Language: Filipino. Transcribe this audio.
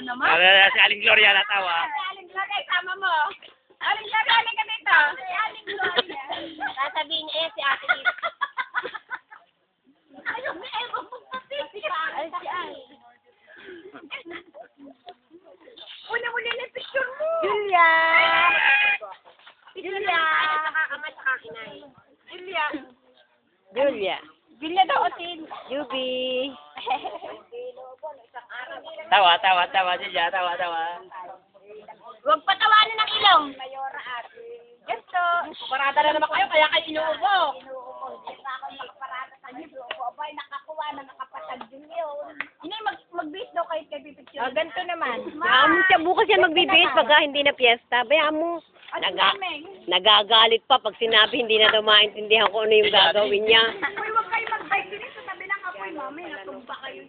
naman. Si Aling Gloria natawa. Aling Gloria, sama mo. Aling Gloria, aling ka dito. Aling Gloria. Sasabihin niya si Ate Lisa. Ayaw na, ayaw mo kasi. Ay, si Ay. Una mo nila yung picture mo. Julia. Julia. Ama sa kakinay. Julia. Julia. Julia daw, Otin. Juby. Tawa, Julia, tawa. Huwag patawanan ng ilong. Mayora ate. Gusto. Parada na naman kayo, kaya kayo inuubo. Inuubo. Ako nakaparada sa inyo. Abay, nakakuha na nakapatag din yun. Inay, mag-base daw kayo kay pipicture. Ganito naman. Amo siya bukas yan magbibihis pagka hindi na piyesta. Bayaan mo. Nagagalit pa pag sinabi hindi na daw maintindihan ko ano yung gagawin niya. Uy, huwag kayo mag-bike din sa tabi ng apoy, mami. Natumba kayo.